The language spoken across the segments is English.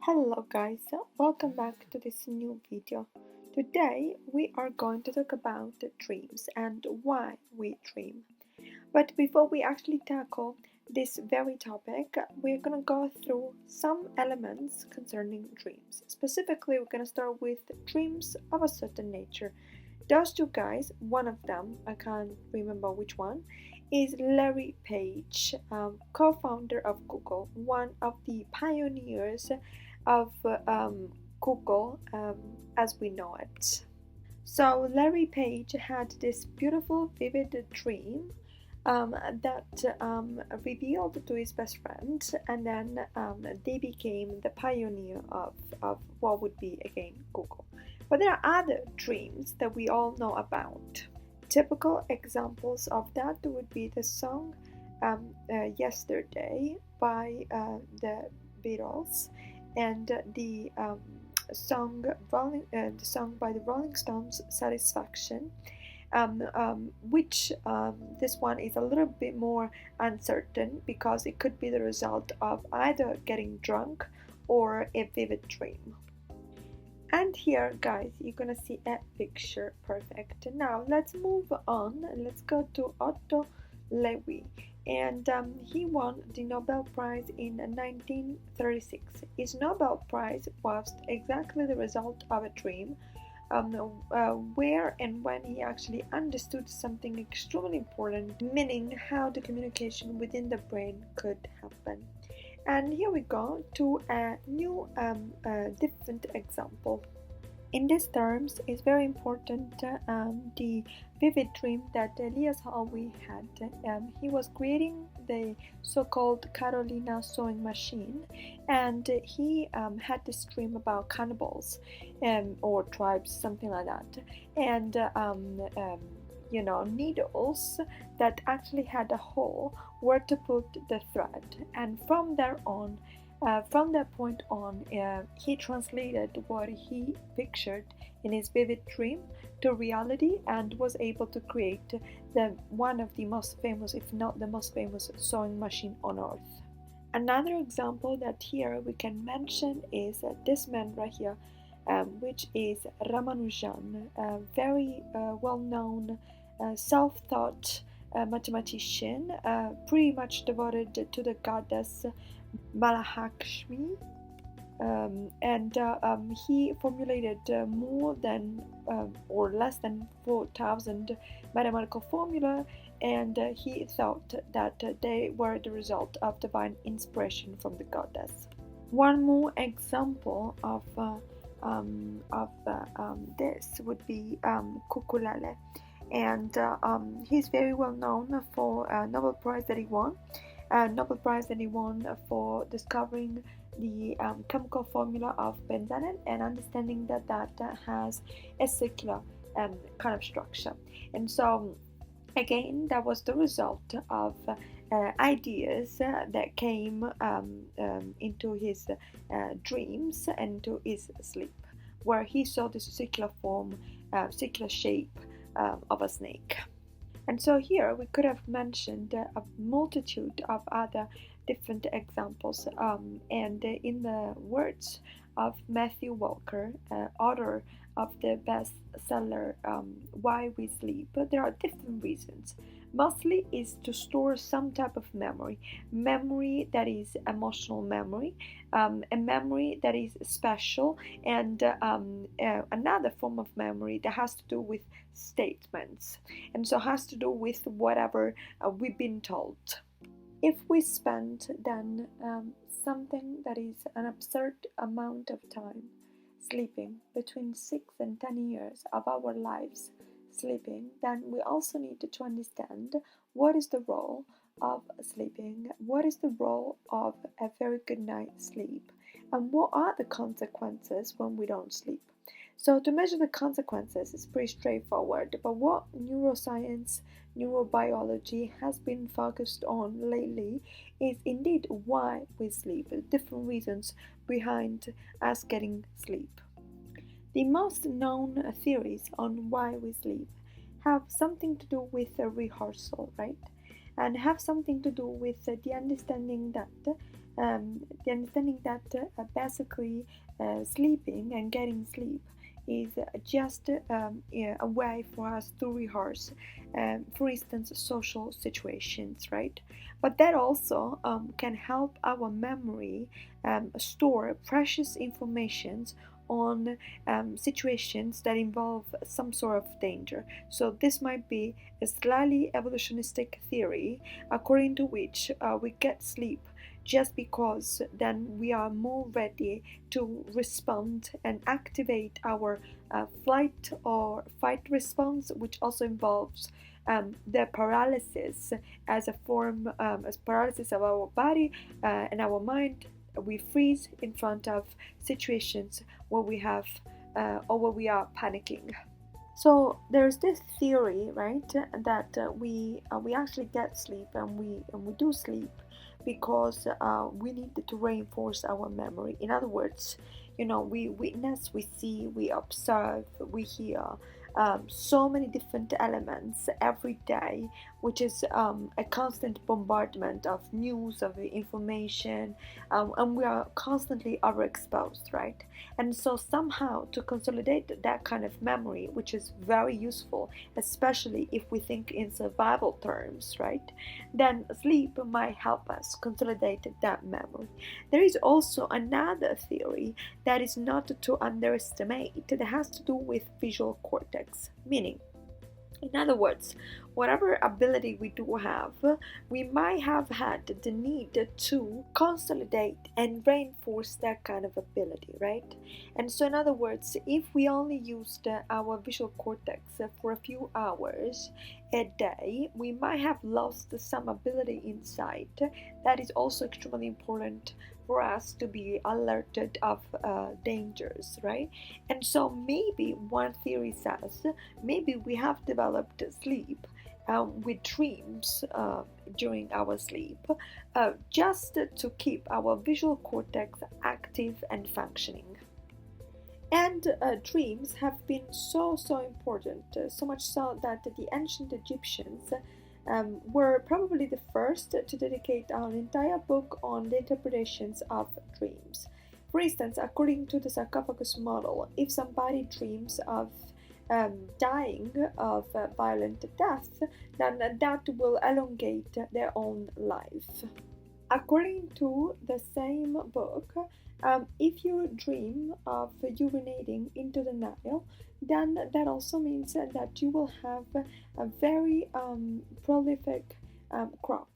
Hello guys, welcome back to this new video. Today we are going to talk about dreams and why we dream. But before we actually tackle this very topic, we're gonna go through some elements concerning dreams. Specifically, we're gonna start with dreams of a certain nature. Those two guys, one of them, I can't remember which one, is Larry Page, co-founder of Google, one of the pioneers of Google as we know it. So Larry Page had this beautiful, vivid dream that revealed to his best friend, and then they became the pioneer of what would be again Google. But there are other dreams that we all know about. Typical examples of that would be the song Yesterday by the Beatles and the song by the Rolling Stones, Satisfaction, which this one is a little bit more uncertain because it could be the result of either getting drunk or a vivid dream. And here, guys, you're gonna see a picture perfect. Now let's move on. Let's go to Otto Lewy, and he won the Nobel Prize in 1936. His Nobel Prize was exactly the result of a dream, where and when he actually understood something extremely important, meaning how the communication within the brain could happen. And here we go to a new different example. In these terms, it's very important the vivid dream that Elias Howe had. He was creating the so-called Carolina sewing machine, and he had this dream about cannibals or tribes, something like that, and needles that actually had a hole where to put the thread. And from that point on, he translated what he pictured in his vivid dream to reality and was able to create one of the most famous, if not the most famous, sewing machine on earth. Another example that here we can mention is this man right here, which is Ramanujan, a very well-known self-taught mathematician, pretty much devoted to the goddess Malahakshmi, and he formulated more than or less than 4,000 mathematical formula, and he thought that they were the result of divine inspiration from the goddess. One more example of this would be Kekulè, and he's very well known for a Nobel Prize that he won. Nobel Prize that he won for discovering the chemical formula of benzene and understanding that has a circular kind of structure. And so again, that was the result of ideas that came into his dreams and into his sleep, where he saw this circular form, circular shape of a snake. And so here we could have mentioned a multitude of other different examples, and in the words of Matthew Walker, author of the bestseller Why We Sleep, there are different reasons. Mostly is to store some type of memory that is emotional memory, a memory that is special, and another form of memory that has to do with statements, and so has to do with whatever we've been told. If we spend then something that is an absurd amount of time sleeping, between 6 and 10 years of our lives sleeping, then we also need to understand what is the role of sleeping, what is the role of a very good night's sleep, and what are the consequences when we don't sleep. So to measure the consequences is pretty straightforward, but what neuroscience, neurobiology has been focused on lately is indeed why we sleep, the different reasons behind us getting sleep. The most known theories on why we sleep have something to do with a rehearsal, right? And have something to do with the understanding that The understanding that basically sleeping and getting sleep is just yeah, a way for us to rehearse, for instance, social situations, right? But that also can help our memory store precious informations on situations that involve some sort of danger. So this might be a slightly evolutionistic theory according to which we get sleep just because then we are more ready to respond and activate our flight or fight response, which also involves the paralysis as a form, as paralysis of our body and our mind. We freeze in front of situations where we have or where we are panicking. So there's this theory, right, that we actually get sleep and we do sleep because we need to reinforce our memory. In other words, we witness, we see, we observe, we hear so many different elements every day, which is a constant bombardment of news, of information, and we are constantly overexposed, right? And so somehow to consolidate that kind of memory, which is very useful, especially if we think in survival terms, right? Then sleep might help us consolidate that memory. There is also another theory that is not to underestimate that has to do with visual cortex, meaning in other words, whatever ability we do have, we might have had the need to consolidate and reinforce that kind of ability, right? And so, in other words, if we only used our visual cortex for a few hours a day, we might have lost some ability inside that is also extremely important for us to be alerted of dangers, right? And so maybe one theory says maybe we have developed sleep with dreams during our sleep just to keep our visual cortex active and functioning. And dreams have been so important, so much so that the ancient Egyptians were probably the first to dedicate an entire book on the interpretations of dreams. For instance, according to the sarcophagus model, if somebody dreams of dying of violent death, then that will elongate their own life. According to the same book, if you dream of urinating into the Nile, then that also means that you will have a very prolific crop.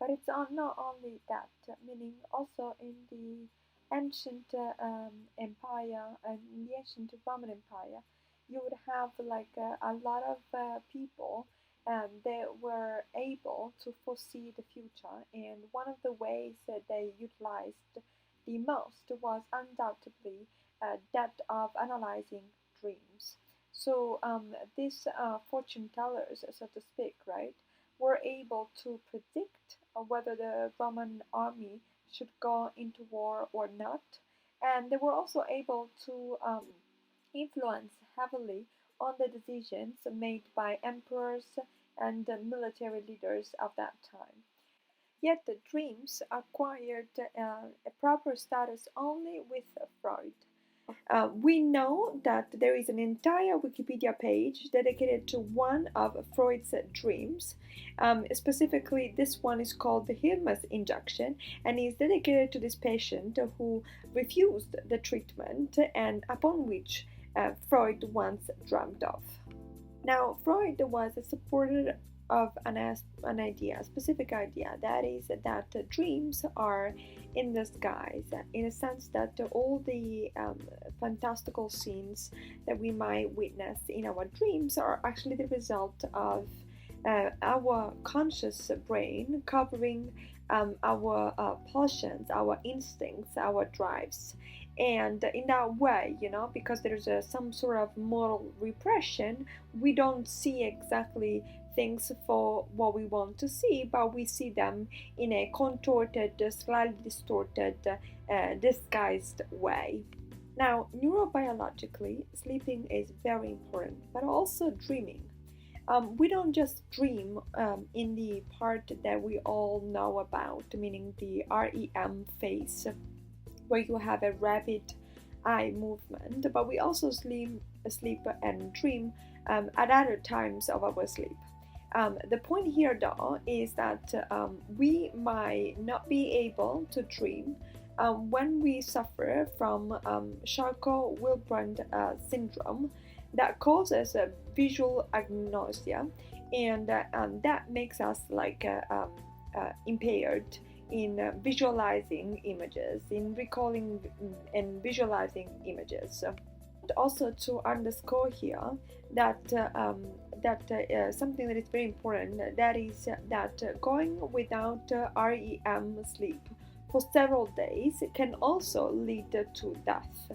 But it's not only that, meaning also in the ancient empire and in the ancient Roman Empire, you would have like a lot of people they were able to foresee the future, and one of the ways that they utilized the most was undoubtedly that of analyzing dreams. So these fortune tellers, so to speak, right, were able to predict whether the Roman army should go into war or not, and they were also able to influence heavily on the decisions made by emperors and military leaders of that time. Yet the dreams acquired a proper status only with Freud. We know that there is an entire Wikipedia page dedicated to one of Freud's dreams. Specifically, this one is called the Hirmes injection and is dedicated to this patient who refused the treatment and upon which Freud once dreamt of. Now, Freud was a supporter of an idea, a specific idea, that is that dreams are in the skies, in a sense that all the fantastical scenes that we might witness in our dreams are actually the result of our conscious brain covering our pulsions, our instincts, our drives. And in that way, because there's some sort of moral repression, we don't see exactly things for what we want to see, but we see them in a contorted, slightly distorted, disguised way. Now, neurobiologically, sleeping is very important, but also dreaming. We don't just dream in the part that we all know about, meaning the REM phase, where you have a rapid eye movement, but we also sleep and dream at other times of our sleep. The point here, though, is that we might not be able to dream when we suffer from Charcot-Wilbrand syndrome that causes visual agnosia, and that makes us like impaired in visualizing images, in recalling and visualizing images. Also, to underscore here that something that is very important, that is that going without REM sleep for several days can also lead to death.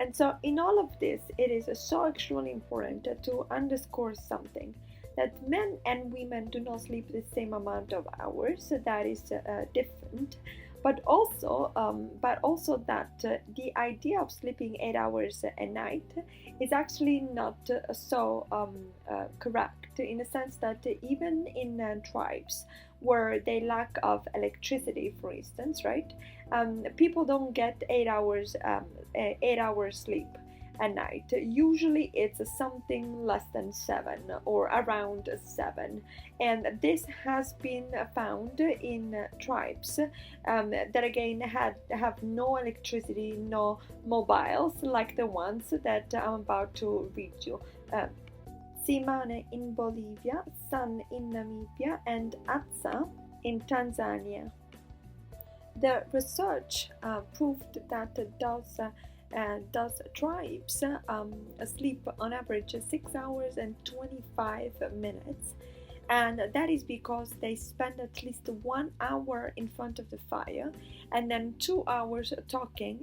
And so, in all of this, it is so extremely important to underscore something, that men and women do not sleep the same amount of hours. That is different, but also that the idea of sleeping 8 hours a night is actually not correct, in the sense that even in tribes where they lack of electricity, for instance, right? People don't get 8 hours 8 hours sleep a night. Usually it's something less than 7 or around 7, and this has been found in tribes that again have no electricity, no mobiles like the ones that I'm about to read you. Simane in Bolivia, San in Namibia, and Atsa in Tanzania. The research proved that those tribes sleep on average 6 hours and 25 minutes, and that is because they spend at least 1 hour in front of the fire and then 2 hours talking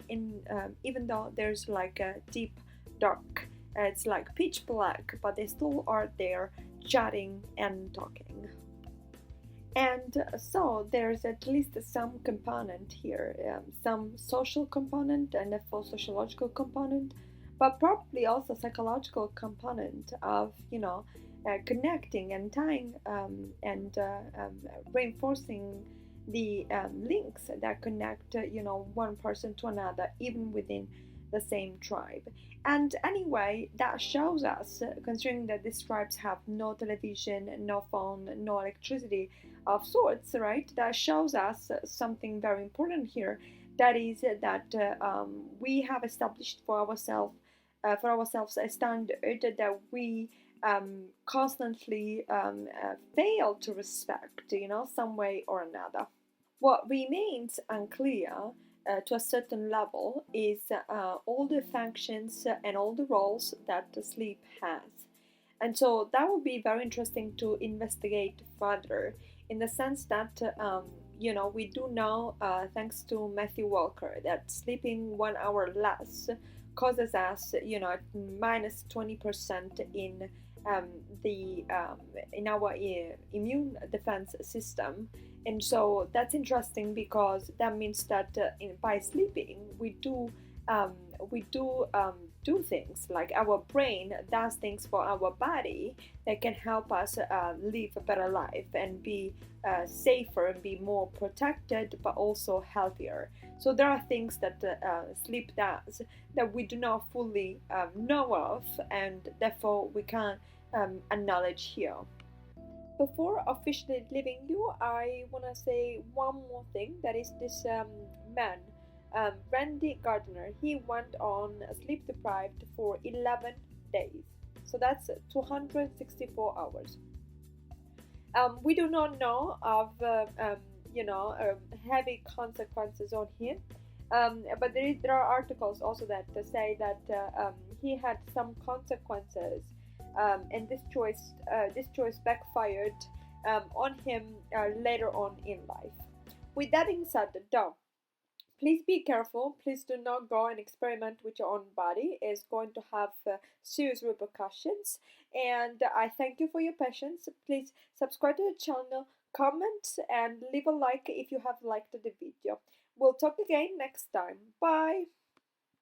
even though there's like a deep dark. It's like pitch black, but they still are there chatting and talking. And so there's at least some component here, some social component and a full sociological component, but probably also psychological component of, connecting and tying reinforcing the links that connect, one person to another, even within the same tribe. And anyway, that shows us, considering that these tribes have no television, no phone, no electricity of sorts, right? That shows us something very important here. That is that we have established for ourselves a standard that we constantly fail to respect, some way or another. What remains unclear to a certain level is all the functions and all the roles that sleep has. And so that would be very interesting to investigate further, in the sense that, we do know, thanks to Matthew Walker, that sleeping 1 hour less causes us, minus 20% um, in our immune defense system. And so that's interesting, because that means that by sleeping um, we do things, like our brain does things for our body that can help us live a better life and be safer and be more protected, but also healthier. So there are things that sleep does that we do not fully know of, and therefore we can't acknowledge here. Before officially leaving you, I want to say one more thing. That is this man, Randy Gardner. He went on sleep deprived for 11 days. So that's 264 hours. We do not know of heavy consequences on him. But there are articles also that say that he had some consequences, and this choice backfired on him later on in life. With that being said, though, please be careful. Please do not go and experiment with your own body. It's going to have serious repercussions. And I thank you for your patience. Please subscribe to the channel, comment, and leave a like if you have liked the video. We'll talk again next time. Bye.